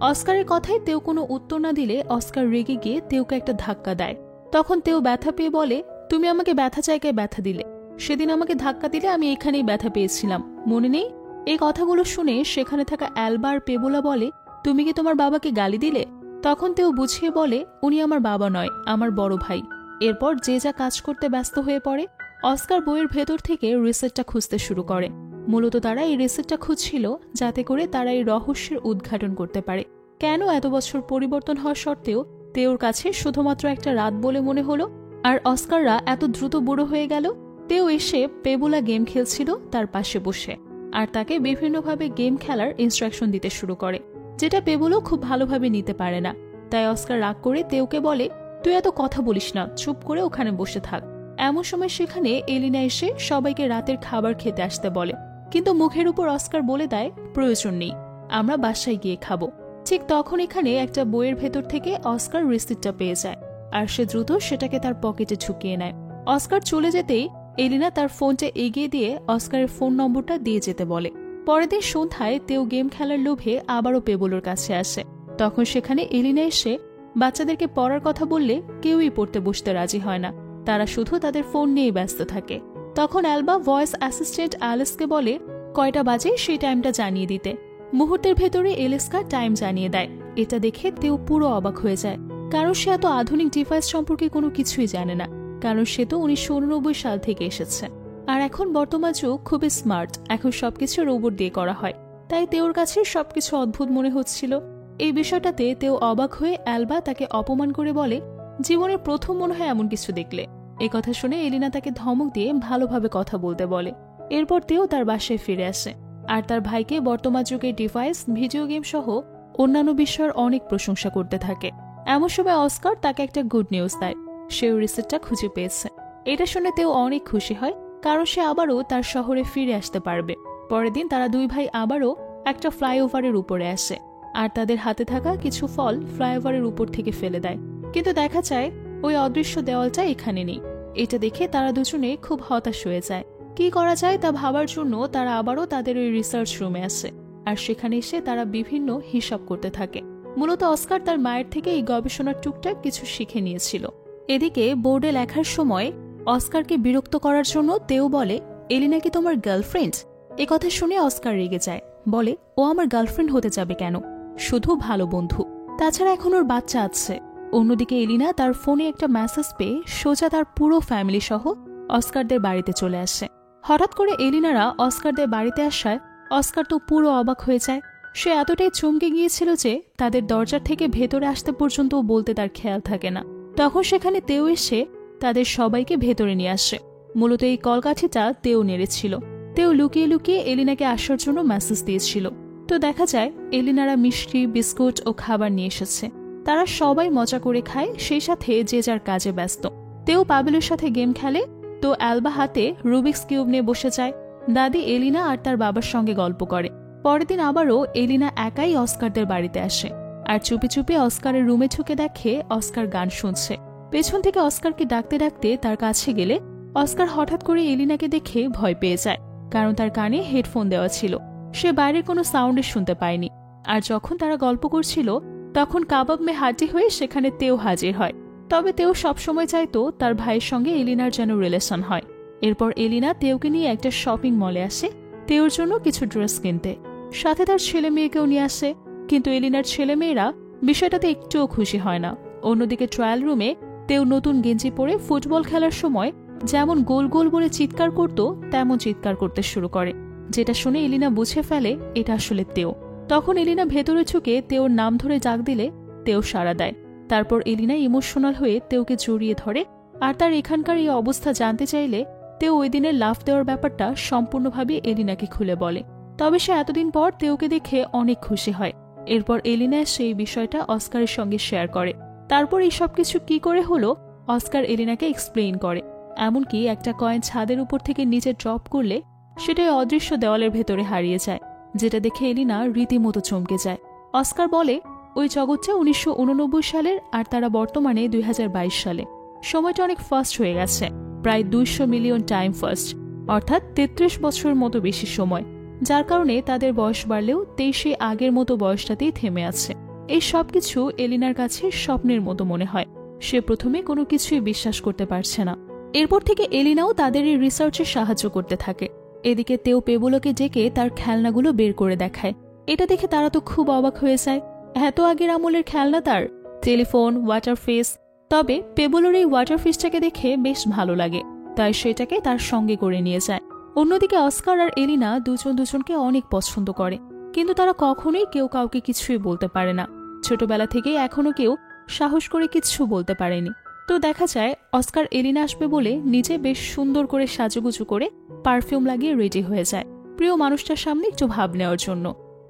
অস্কারের কথায় তেও কোনো উত্তর না দিলে অস্কার রেগে গিয়ে তেওকে একটা ধাক্কা দেয়। তখন তেও ব্যথা পেয়ে বলে, তুমি আমাকে ব্যথা জায়গায় ব্যথা দিলে, সেদিন আমাকে ধাক্কা দিলে আমি এখানেই ব্যথা পেয়েছিলাম, মনে নেই? এই কথাগুলো শুনে সেখানে থাকা অ্যালবা আর পেবোলা বলে, তুমি কি তোমার বাবাকে গালি দিলে? তখন তেও বুঝিয়ে বলে, উনি আমার বাবা নয়, আমার বড় ভাই। এরপর যে যা কাজ করতে ব্যস্ত হয়ে পড়ে। অস্কার বইয়ের ভেতর থেকে রিসিপ্টটা খুঁজতে শুরু করে। মূলত তারা এই রিসিপ্টটা খুঁজছিল যাতে করে তারা এই রহস্যের উদ্ঘাটন করতে পারে। কেন এত বছর পরিবর্তন হওয়া সত্ত্বেও তেওর কাছে শুধুমাত্র একটা রাত বলে মনে হলো, আর অস্কাররা এত দ্রুত বুড়ো হয়ে গেল? তেও এসে পেবোলা গেম খেলছিল তার পাশে বসে, আর তাকে বিভিন্নভাবে গেম খেলার ইনস্ট্রাকশন দিতে শুরু করে, যেটা পেবোলো খুব ভালোভাবে নিতে পারে না। তাই অস্কার রাগ করে তেওকে বলে, তুই এত কথা বলিস না, চুপ করে ওখানে বসে থাক। এমন সময় সেখানে এলিনা এসে সবাইকে রাতের খাবার খেতে আসতে বলে, কিন্তু মুখের উপর অস্কার বলে দেয়, প্রয়োজন নেই, আমরা বাসায় গিয়ে খাবো। ঠিক তখন এখানে একটা বইয়ের ভেতর থেকে অস্কার রিসিপ্টটা পেয়ে যায়, আর সে দ্রুত সেটাকে তার পকেটে ঝুঁকিয়ে নেয়। অস্কার চলে যেতেই এলিনা তার ফোনটা এগিয়ে দিয়ে অস্কারের ফোন নম্বরটা দিয়ে যেতে বলে। পরের দিন সন্ধ্যায় তেও গেম খেলার লোভে আবারও পেবোলোর কাছে আসে। তখন সেখানে এলিনা এসে বাচ্চাদেরকে পড়ার কথা বললে কেউই পড়তে বসতে রাজি হয় না, তারা শুধু তাদের ফোন নিয়েই ব্যস্ত থাকে। তখন অ্যালবা ভয়েস অ্যাসিস্ট্যান্ট অ্যালিসকে বলে কয়টা বাজে সেই টাইমটা জানিয়ে দিতে। মুহূর্তের ভেতরে এলিসকা টাইম জানিয়ে দেয়। এটা দেখে তেও পুরো অবাক হয়ে যায়, কারণ সে এত আধুনিক ডিভাইস সম্পর্কে কোনো কিছুই জানে না, কারণ সে তো 1989 সাল থেকে এসেছে। আর এখন বর্তমান যুগ খুবই স্মার্ট, এখন সবকিছু রোবট দিয়ে করা হয়, তাই তেওর কাছে সবকিছু অদ্ভুত মনে হচ্ছিল। এই বিষয়টাতে তেও অবাক হয়ে অ্যালবা তাকে অপমান করে বলে, জীবনের প্রথম মনে হয় এমন কিছু দেখলে। এই কথা শুনে এলিনা তাকে ধমক দিয়ে ভালোভাবে কথা বলতে বলে। এরপর তেও তার বাসায় ফিরে আসে, আর তার ভাইকে বর্তমান যুগের ডিভাইস, ভিডিও গেম সহ অন্যান্য বিষয়ের অনেক প্রশংসা করতে থাকে। এমন সময় অস্কার তাকে একটা গুড নিউজ দেয়, সেও রিসিপ্টটা খুঁজে পেয়েছে। এটা শুনে তেও অনেক খুশি হয়, কারণ সে আবারও তার শহরে ফিরে আসতে পারবে। পরের দিন তারা 2 ভাই আবারও একটা ফ্লাইওভারের উপরে আসে, আর তাদের হাতে থাকা কিছু ফল ফ্লাইওভারের উপর থেকে ফেলে দেয়। কিন্তু দেখা যায় ওই অদৃশ্য দেওয়ালটা এখানে নেই। এটা দেখে তারা দুজনে খুব হতাশ হয়ে যায়। কি করা যায় তা ভাবার জন্য তারা আবারও তাদের ওই রিসার্চ রুমে আসে, আর সেখানে এসে তারা বিভিন্ন হিসাব করতে থাকে। মূলত অস্কার তার মায়ের থেকে এই গবেষণার টুকটাক কিছু শিখে নিয়েছিল। এদিকে বোর্ডে লেখার সময় অস্কারকে বিরক্ত করার জন্য তেও বলে, এলিনা কি তোমার গার্লফ্রেন্ড? এ কথা শুনে অস্কার রেগে যায়, বলে ও আমার গার্লফ্রেন্ড হতে যাবে কেন, শুধু ভালো বন্ধু, তাছাড়া এখন ওর বাচ্চা আছে। অন্যদিকে এলিনা তার ফোনে একটা মেসেজ পেয়ে সোজা তার পুরো ফ্যামিলি সহ অস্কারদের বাড়িতে চলে আসে। হঠাৎ করে এলিনারা অস্কারদের বাড়িতে আসায় অস্কার তো পুরো অবাক হয়ে যায়। সে এতটাই চমকে গিয়েছিল যে তাদের দরজার থেকে ভেতরে আসতে পর্যন্ত বলতে তার খেয়াল থাকে না। তখন সেখানে তেও এসে তাদের সবাইকে ভেতরে নিয়ে আসে। মূলত এই কলকাঠিটা তেও নেড়েছিল। তেও লুকিয়ে লুকিয়ে এলিনাকে আসার জন্য মেসেজ দিয়েছিল। তো দেখা যায় এলিনারা মিষ্টি, বিস্কুট ও খাবার নিয়ে এসেছে। তারা সবাই মজা করে খায়, সেই সাথে যে যার কাজে ব্যস্ত। তেও পাবেলের সাথে গেম খেলে, তো অ্যালবা হাতে রুবিক্স কিউব নিয়ে বসে যায়। দাদি এলিনা আর তার বাবার সঙ্গে গল্প করে। পরের দিন আবারও এলিনা একাই অস্কারদের বাড়িতে আসে, আর চুপি চুপি অস্কারের রুমে ঢুকে দেখে অস্কার গান শুনছে। পেছন থেকে অস্কারকে ডাকতে ডাকতে তার কাছে গেলে অস্কার হঠাৎ করে এলিনাকে দেখে ভয় পেয়ে যায়, কারণ তার কানে হেডফোন দেওয়া ছিল। সে বাইরের কোনো সাউন্ডে শুনতে পায়নি। আর যখন তারা গল্প করছিল তখন কাবাব মে হাড্ডি হয়ে সেখানে তেও হাজির হয়। তবে তেও সবসময় চাইতো তার ভাইয়ের সঙ্গে এলিনার যেন রিলেশন হয়। এরপর এলিনা তেওকে নিয়ে একটা শপিং মলে আসে তেওর জন্য কিছু ড্রেস কিনতে, সাথে তার ছেলে মেয়েকেও নিয়ে আসে। কিন্তু এলিনার ছেলে মেয়েরা বিষয়টাতে একটুও খুশি হয় না। অন্যদিকে ট্রায়াল রুমে তেও নতুন গেঞ্জি পরে ফুটবল খেলার সময় যেমন গোল গোল বলে চিৎকার করত তেমন চিৎকার করতে শুরু করে, যেটা শুনে এলিনা বুঝে ফেলে এটা আসলে তেও। তখন এলিনা ভেতরে ঢুকে তেওর নাম ধরে ডাক দিলে তেও সাড়া দেয়। তারপর এলিনা ইমোশনাল হয়ে তেওকে জড়িয়ে ধরে, আর তার এখানকার এই অবস্থা জানতে চাইলে তেও ওই দিনের লাফ দেওয়ার ব্যাপারটা সম্পূর্ণভাবে এলিনাকে খুলে বলে। তবে সে এতদিন পর তেওকে দেখে অনেক খুশি হয়। এরপর এলিনা সেই বিষয়টা অস্কারের সঙ্গে শেয়ার করে। তারপর এই সবকিছু কি করে হলো অস্কার এলিনাকে এক্সপ্লেইন করে। এমনকি একটা কয়েন ছাদের উপর থেকে নিচে ড্রপ করলে সেটাই অদৃশ্য দেওয়ালের ভেতরে হারিয়ে যায়, যেটা দেখে এলিনা রীতিমতো চমকে যায়। অস্কার বলে ওই জগৎটা 1989 সালের আর তারা বর্তমানে 2022 সালে। সময়টা অনেক ফাস্ট হয়ে গেছে, প্রায় 200 মিলিয়ন টাইম ফাস্ট, অর্থাৎ 33 বছরের মতো বেশি সময়, যার কারণে তাদের বয়স বাড়লেও 23 আগের মতো বয়সটাতেই থেমে আছে। এই সবকিছু এলিনার কাছে স্বপ্নের মতো মনে হয়। সে প্রথমে কোনো কিছুই বিশ্বাস করতে পারছে না। এরপর থেকে এলিনাও তাদের এই রিসার্চে সাহায্য করতে থাকে। এদিকে তেও পেবুলোকে ডেকে তার খেলনাগুলো বের করে দেখায়। এটা দেখে তারা তো খুব অবাক হয়ে যায়, এত আগের আমলের খেলনা তার, টেলিফোন, ওয়াটার ফিশ। তবে পেবুলোর এই ওয়াটার ফিশটাকে দেখে বেশ ভালো লাগে, তাই সেটাকে তার সঙ্গে করে নিয়ে যায়। অন্যদিকে অস্কার আর এলিনা দুজনকে অনেক পছন্দ করে, কিন্তু তারা কখনোই কেউ কাউকে কিছুই বলতে পারে না। ছোটবেলা থেকেই এখনো কেউ সাহস করে কিচ্ছু বলতে পারেনি। তো দেখা যায় অস্কার এলিনা আসবে বলে নিজে বেশ সুন্দর করে সাজুগুজু করে পারফিউম লাগিয়ে রেডি হয়ে যায় প্রিয় মানুষটার সামনে একটু ভাব নেওয়ার জন্য।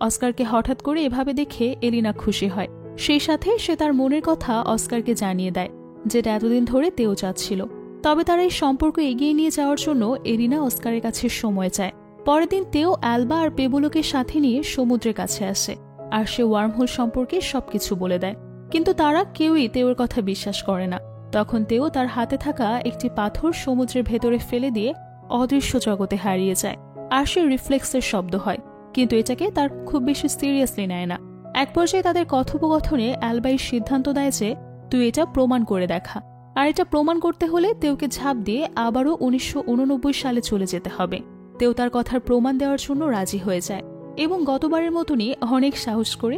অস্কারকে হঠাৎ করে এভাবে দেখে এলিনা খুশি হয়। সেই সাথে সে তার মনের কথা অস্কারকে জানিয়ে দেয়, যেটা এতদিন ধরে তেও চাচ্ছিল। তবে তার এই সম্পর্ক এগিয়ে নিয়ে যাওয়ার জন্য এলিনা অস্কারের কাছে সময় চায়। পরের দিন তেও অ্যালবা আর পেবুলোকে সাথে নিয়ে সমুদ্রের কাছে আসে, আর সে ওয়ার্মহোল সম্পর্কে সবকিছু বলে দেয়। কিন্তু তারা কেউই তেওর কথা বিশ্বাস করে না। তখন তেও তার হাতে থাকা একটি পাথর সমুদ্রের ভেতরে ফেলে দিয়ে অদৃশ্য জগতে হারিয়ে যায়, আর সে রিফ্লেক্সের শব্দ হয়, কিন্তু এটাকে তার খুব বেশি সিরিয়াসলি নেয় না। এক পর্যায়ে তাদের কথোপকথনে অ্যালবাই সিদ্ধান্ত দেয় যে তুই এটা প্রমাণ করে দেখা, আর এটা প্রমাণ করতে হলে তেওকে ঝাঁপ দিয়ে আবারও 1989 সালে চলে যেতে হবে। তেও তার কথার প্রমাণ দেওয়ার জন্য রাজি হয়ে যায় এবং গতবারের মতনই অনেক সাহস করে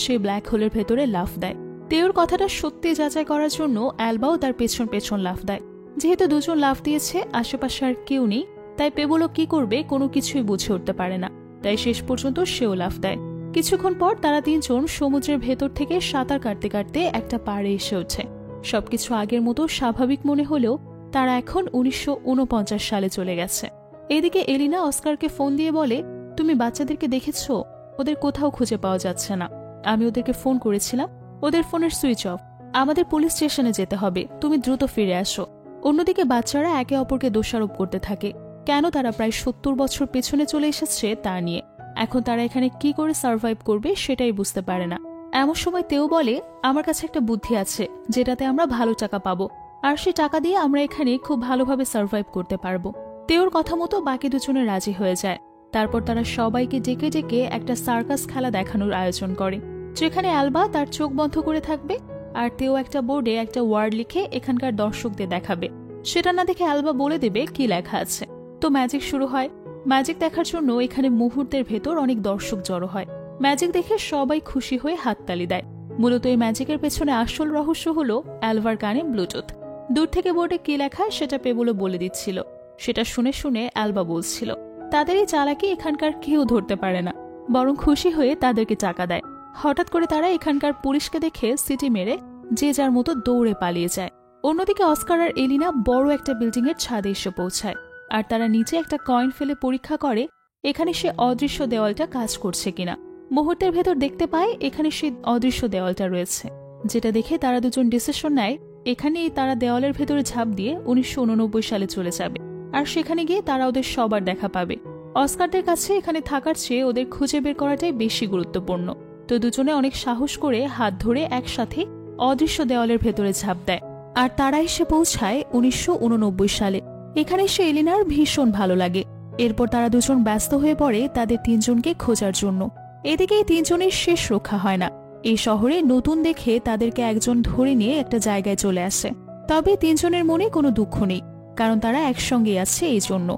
সে ব্ল্যাক হোলের ভেতরে লাফ দেয়। তেওর কথাটা সত্যি যাচাই করার জন্য অ্যালবাও তার পেছন পেছন লাফ দেয়। যেহেতু দুজন লাফ দিয়েছে, আশেপাশে আর কেউ নেই, তাই পেবুলো কি করবে কোনো কিছুই বুঝে উঠতে পারে না। তাই শেষ পর্যন্ত সেও লাফ দেয়। কিছুক্ষণ পর তারা তিনজন সমুদ্রের ভেতর থেকে সাঁতার কাটতে কাটতে একটা পাড়ে এসে ওঠে। সবকিছু আগের মতো স্বাভাবিক মনে হলেও তারা এখন 1949 সালে চলে গেছে। এদিকে এলিনা অস্কারকে ফোন দিয়ে বলে, তুমি বাচ্চাদেরকে দেখেছো? ওদের কোথাও খুঁজে পাওয়া যাচ্ছে না। আমি ওদেরকে ফোন করেছিলাম, ওদের ফোনের সুইচ অফ। আমাদের পুলিশ স্টেশনে যেতে হবে, তুমি দ্রুত ফিরে আসো। অন্যদিকে বাচ্চারা একে অপরকে দোষারোপ করতে থাকে, কেন তারা প্রায় 70 বছর পেছনে চলে এসেছে তা নিয়ে। এখন তারা এখানে কি করে সার্ভাইভ করবে সেটাই বুঝতে পারে না। এমন সময় তেও বলে, আমার কাছে একটা বুদ্ধি আছে যেটাতে আমরা ভালো টাকা পাবো, আর সে টাকা দিয়ে আমরা এখানে খুব ভালোভাবে সার্ভাইভ করতে পারবো। তেওর কথা মতো বাকি দুজনে রাজি হয়ে যায়। তারপর তারা সবাইকে ডেকে ডেকে একটা সার্কাস খেলা দেখানোর আয়োজন করে, যেখানে অ্যালবা তার চোখ বন্ধ করে থাকবে আর তেও একটা বোর্ডে একটা ওয়ার্ড লিখে এখানকার দর্শকদের দেখাবে। সেটা না দেখে অ্যালবা বলে দেবে কি লেখা আছে। তো ম্যাজিক শুরু হয়। ম্যাজিক দেখার জন্য এখানে মুহূর্তের ভেতর অনেক দর্শক জড়ো হয়। ম্যাজিক দেখে সবাই খুশি হয়ে হাততালি দেয়। মূলত এই ম্যাজিকের পেছনে আসল রহস্য হলো অ্যালভার কানে ব্লুটুথ। দূর থেকে বোর্ডে কি লেখা সেটা পেবুলো বলে দিচ্ছিল। সেটা শুনে শুনে অ্যালবা বলছিল, তাদের এই চালাকি এখানকার কেউ ধরতে পারে না, বরং খুশি হয়ে তাদেরকে টাকা দেয়। হঠাৎ করে তারা এখানকার পুলিশকে দেখে সিটি মেরে যে যার মতো দৌড়ে পালিয়ে যায়। অন্যদিকে অস্কার আর এলিনা বড় একটা বিল্ডিং এর ছাদে এসে পৌঁছায়, আর তারা নিচে একটা কয়েন ফেলে পরীক্ষা করে এখানে সে অদৃশ্য দেওয়ালটা কাজ করছে কিনা। মুহূর্তের ভেতর দেখতে পায় এখানে সেই অদৃশ্য দেওয়ালটা রয়েছে, যেটা দেখে তারা দুজন ডিসিশন নেয় এখানেই তারা দেওয়ালের ভেতরে ঝাঁপ দিয়ে 1989 সালে চলে যাবে, আর সেখানে গিয়ে তারা ওদের সবার দেখা পাবে। অস্কারদের কাছে এখানে থাকার চেয়ে ওদের খুঁজে বের করাটাই বেশি গুরুত্বপূর্ণ। তো দুজনে অনেক সাহস করে হাত ধরে একসাথে অদৃশ্য দেওয়ালের ভেতরে ঝাঁপ দেয়, আর তারা এসে পৌঁছায় 1989 সালে। এখানে এসে এলিনার ভীষণ ভালো লাগে। এরপর তারা দুজন ব্যস্ত হয়ে পড়ে তাদের তিনজনকে খোঁজার জন্য। এদিকে এই তিনজনের শেষ রক্ষা হয় না। এই শহরে নতুন দেখে তাদেরকে একজন ধরে নিয়ে একটা জায়গায় চলে আসে। তবে তিনজনের মনে কোনো দুঃখ নেই, কারণ তারা একসঙ্গে আছে এই জন্য।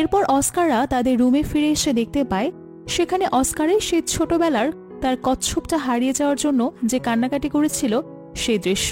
এরপর অস্কাররা তাদের রুমে ফিরে এসে দেখতে পায় সেখানে অস্কারের সে ছোটবেলার তার কচ্ছপটা হারিয়ে যাওয়ার জন্য যে কান্নাকাটি করেছিল সেই দৃশ্য,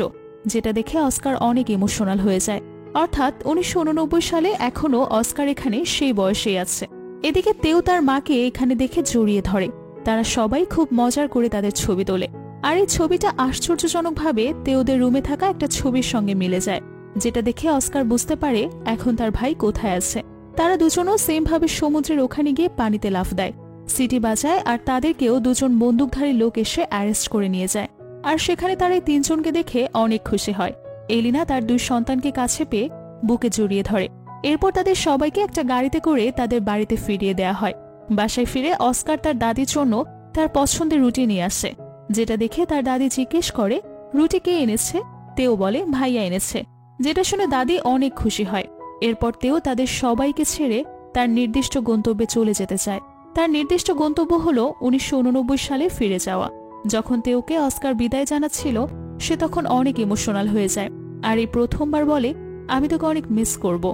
যেটা দেখে অস্কার অনেক ইমোশনাল হয়ে যায়। অর্থাৎ 1989 সালে এখনো অস্কার এখানে সেই বয়সেই আছে। এদিকে তেও তার মাকে এখানে দেখে জড়িয়ে ধরে। তারা সবাই খুব মজার করে তাদের ছবি তোলে, আর এই ছবিটা আশ্চর্যজনকভাবে তেওদের রুমে থাকা একটা ছবির সঙ্গে মিলে যায়, যেটা দেখে অস্কার বুঝতে পারে এখন তার ভাই কোথায় আছে। তারা দুজনও সেম ভাবে সমুদ্রের ওখানে গিয়ে পানিতে লাফ দেয়, সিটি বাজায়, আর তাদেরকেও দুজন বন্দুকধারী লোক এসে অ্যারেস্ট করে নিয়ে যায়। আর সেখানে তারা এই তিনজনকে দেখে অনেক খুশি হয়। এলিনা তার দুই সন্তানকে কাছে পেয়ে বুকে জড়িয়ে ধরে। এরপর তাদের সবাইকে একটা গাড়িতে করে তাদের বাড়িতে ফিরিয়ে দেয়া হয়। বাসায় ফিরে অস্কার তার দাদির জন্য তার পছন্দের রুটি নিয়ে আসে, যেটা দেখে তার দাদি জিজ্ঞেস করে রুটি কে এনেছে। তেও বলে ভাইয়া এনেছে, যেটা শুনে দাদি অনেক খুশি হয়। এরপর তেও তাদের সবাইকে ছেড়ে তার নির্দিষ্ট গন্তব্যে চলে যেতে চায়। তার নির্দিষ্ট গন্তব্য হলো 1989 সালে ফিরে যাওয়া। যখন তেওকে অস্কার বিদায় জানাচ্ছিল, সে তখন অনেক ইমোশনাল হয়ে যায় আর এই প্রথমবার বলে, আমি তোকে অনেক মিস করব,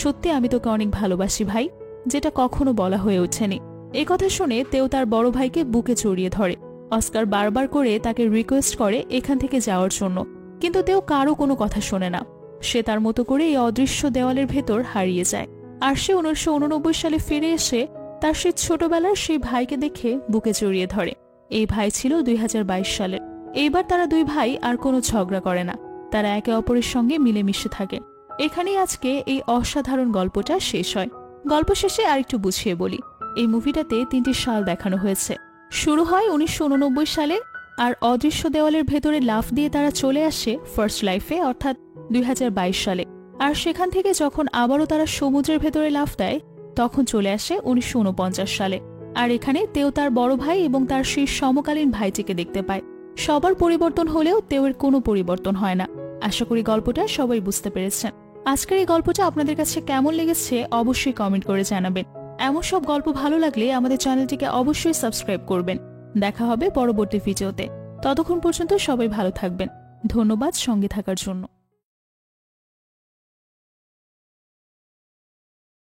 সত্যি আমি তোকে অনেক ভালোবাসি ভাই, যেটা কখনো বলা হয়ে ওঠেনি। এই কথা শুনে তেও তার বড় ভাইকে বুকে জড়িয়ে ধরে। অস্কার বারবার করে তাকে রিকোয়েস্ট করে এখান থেকে যাওয়ার জন্য, কিন্তু তেও কারো কোনো কথা শোনে না। সে তার মতো করে এই অদৃশ্য দেওয়ালের ভেতর হারিয়ে যায়। আর সে 1989 সালে ফিরে এসে তার সেই ছোটবেলার সেই ভাইকে দেখে বুকে জড়িয়ে ধরে। এই ভাই ছিল 2022 সালের। এইবার তারা দুই ভাই আর কোনো ঝগড়া করে না, তারা একে অপরের সঙ্গে মিলেমিশে থাকে। এখানেই আজকে এই অসাধারণ গল্পটা শেষ হয়। গল্প শেষে আরেকটু বুঝিয়ে বলি, এই মুভিটাতে 3টি সাল দেখানো হয়েছে। শুরু হয় 1989 সালে, আর অদৃশ্য দেওয়ালের ভেতরে লাফ দিয়ে তারা চলে আসে ফার্স্ট লাইফে, অর্থাৎ 2022 সালে। আর সেখান থেকে যখন আবারও তারা সমুদ্রের ভেতরে লাফ দেয়, তখন চলে আসে 1949 সালে। আর এখানে তেও তার বড় ভাই এবং তার সেই সমকালীন ভাইটিকে দেখতে পায়। সবার পরিবর্তন হলেও তেওয়ের কোনো পরিবর্তন হয় না। আশা করি গল্পটা সবাই বুঝতে পেরেছেন। আজকের এই গল্পটা আপনাদের কাছে কেমন লেগেছে অবশ্যই কমেন্ট করে জানাবেন। এমন সব গল্প ভালো লাগলে আমাদের চ্যানেলটিকে অবশ্যই সাবস্ক্রাইব করবেন। দেখা হবে পরবর্তী ভিডিওতে। ততক্ষণ পর্যন্ত সবাই ভালো থাকবেন। ধন্যবাদ সঙ্গে থাকার জন্য।